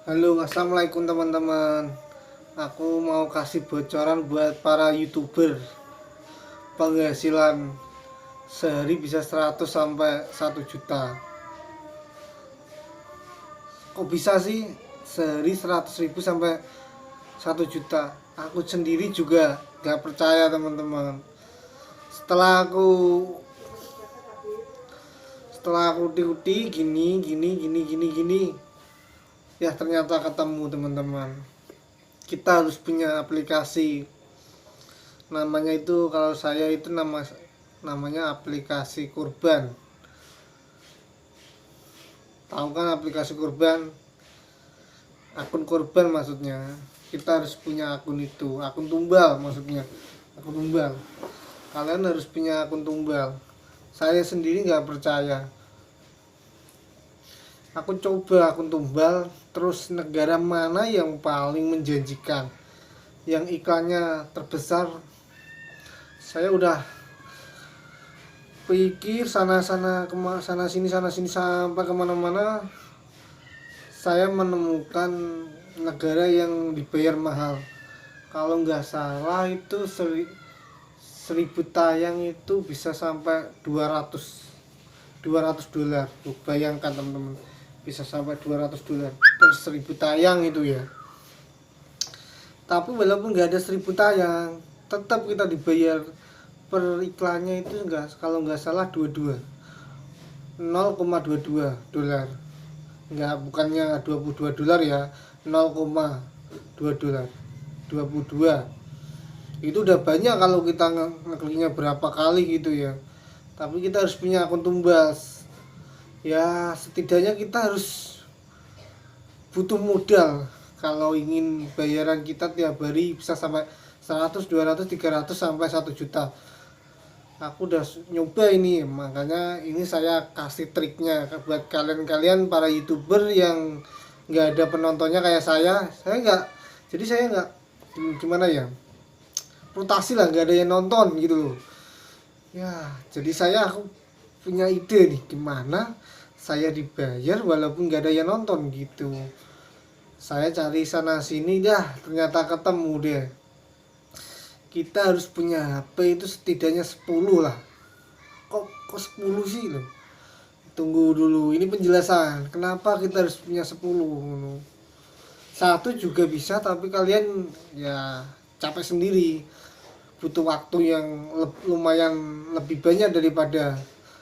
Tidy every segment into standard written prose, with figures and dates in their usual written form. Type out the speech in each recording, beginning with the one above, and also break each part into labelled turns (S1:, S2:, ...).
S1: Halo, assalamualaikum teman-teman. Aku mau kasih bocoran buat para youtuber. Penghasilan sehari bisa 100 sampai 1 juta. Kok bisa sih sehari 100.000 sampai 1 juta? Aku sendiri juga gak percaya teman-teman. Setelah aku setelah aku uti-uti gini, ya ternyata ketemu teman-teman. Kita harus punya aplikasi, namanya itu, kalau saya itu namanya aplikasi kurban. Tahu kan aplikasi kurban? Akun kurban maksudnya. Kita harus punya akun itu, akun tumbal maksudnya. Akun tumbal, kalian harus punya akun tumbal. Saya sendiri nggak percaya. Aku coba akun tumbal, terus negara mana yang paling menjanjikan, yang iklannya terbesar. Saya udah pikir sana sini sampai kemana-mana. Saya menemukan negara yang dibayar mahal. Kalau nggak salah itu 1000 tayang itu bisa sampai 200 dolar. Bayangkan teman-teman, bisa sampai 200 dolar per 1000 tayang itu ya. Tapi walaupun nggak ada 1000 tayang, tetap kita dibayar per iklannya itu kalau nggak salah 0,22 dolar. Bukannya 22 dolar ya, 0,2 dolar, 22. Itu udah banyak kalau kita ngekliknya berapa kali gitu ya. Tapi kita harus punya akun tumbal. Ya setidaknya kita harus butuh modal kalau ingin bayaran kita tiap hari bisa sampai 100, 200, 300 sampai 1 juta. Aku udah nyoba ini, makanya ini saya kasih triknya buat kalian para youtuber yang nggak ada penontonnya kayak saya nggak, jadi saya nggak, gimana ya, frustasi lah, nggak ada yang nonton gitu loh ya. Jadi aku punya ide nih, gimana saya dibayar walaupun nggak ada yang nonton gitu. Saya cari sana sini, ternyata ketemu deh. Kita harus punya HP itu setidaknya 10 lah. Kok 10 sih loh? Tunggu dulu, ini penjelasan kenapa kita harus punya 10. Satu juga bisa, tapi kalian ya capek sendiri, butuh waktu yang lumayan lebih banyak daripada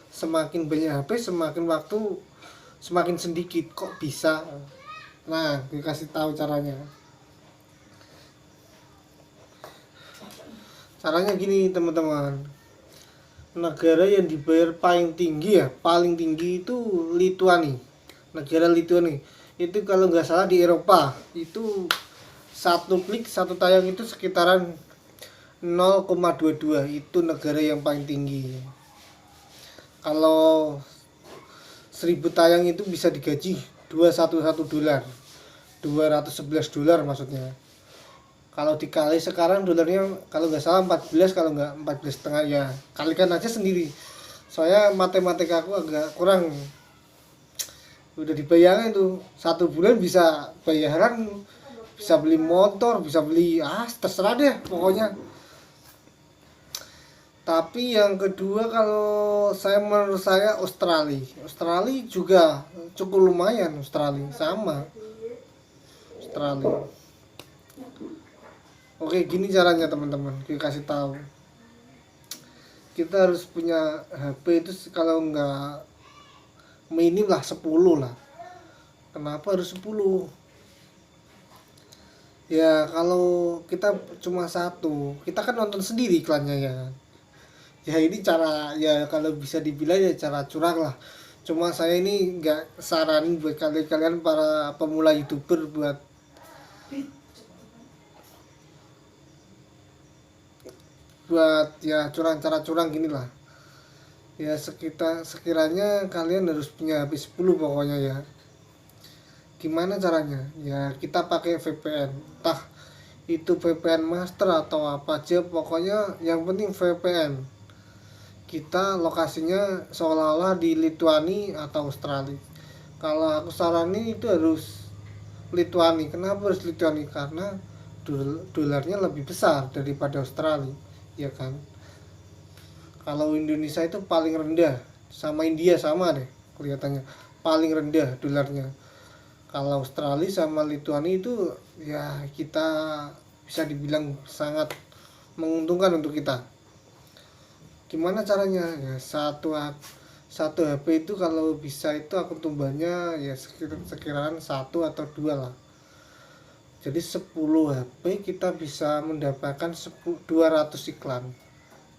S1: semakin banyak HP semakin waktu semakin sedikit. Kok bisa? Nah, dikasih tahu caranya. Caranya gini teman-teman, negara yang dibayar paling tinggi itu Lituania. Negara Lituania itu kalau nggak salah di Eropa itu satu klik satu tayang itu sekitaran 0,22. Itu negara yang paling tinggi. Kalau 1000 tayang itu bisa digaji 211 dolar, 211 dolar maksudnya. Kalau dikali sekarang dolarnya kalau nggak salah 14, kalau nggak 14,5 ya. Kalikan aja sendiri. Soalnya matematika aku agak kurang. Udah dibayangin tuh, 1 bulan bisa bayaran, bisa beli motor, bisa beli terserah deh pokoknya. Tapi yang kedua, kalau menurut saya Australia juga cukup lumayan. Australia sama Australia. Oke, gini caranya teman-teman, kita kasih tahu. Kita harus punya HP itu kalau nggak minim lah 10 lah. Kenapa harus 10? Ya kalau kita cuma satu, kita kan nonton sendiri iklannya ya. Ya ini cara, ya kalau bisa dibilang ya cara curang lah. Cuma saya ini nggak saranin buat kalian para pemula youtuber buat ya cara curang gini lah ya. Sekiranya kalian harus punya HP 10 pokoknya ya. Gimana caranya ya? Kita pakai VPN, entah itu VPN master atau apa aja, pokoknya yang penting VPN. Kita lokasinya seolah-olah di Lituania atau Australia. Kalau aku saranin itu harus Lituani. Kenapa harus Lituani? Karena dolarnya lebih besar daripada Australia, ya kan. Kalau Indonesia itu paling rendah, sama India sama deh kelihatannya, paling rendah dolarnya. Kalau Australia sama Lituania itu ya kita bisa dibilang sangat menguntungkan untuk kita. Gimana caranya? Ya satu HP itu kalau bisa itu akun tumbanya ya sekiranya satu atau dua lah. Jadi 10 HP kita bisa mendapatkan 200 iklan.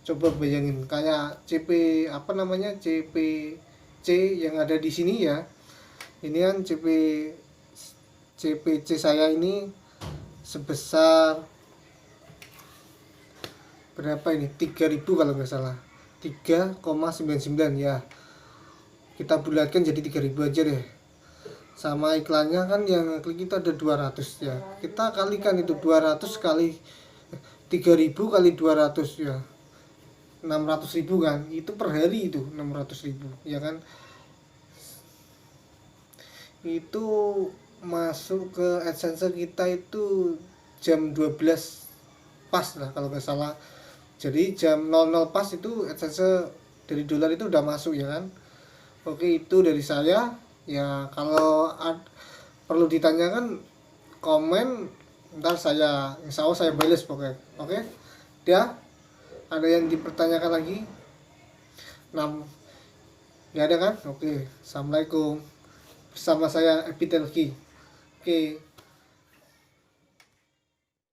S1: Coba bayangin kayak apa namanya, CPC yang ada di sini ya. Ini kan CPC saya ini sebesar berapa ini, 3000 kalau nggak salah, 3,99 ya, kita bulatkan jadi 3000 aja deh. Sama iklannya kan yang klik itu ada 200 ya, kita kalikan itu 200 kali 3000 kali 200 ya 600.000 kan, itu per hari itu 600.000 ya kan. Itu masuk ke AdSense kita itu jam 12 pas lah kalau nggak salah. Jadi jam 00 pas itu AdSense dari dolar itu udah masuk ya kan. Oke, itu dari saya ya. Kalau perlu ditanyakan komen, ntar saya insya Allah saya balas pokoknya. Oke dia ada yang dipertanyakan lagi? Nggak ada kan? Oke, assalamualaikum, bersama saya Epitelki. Oke.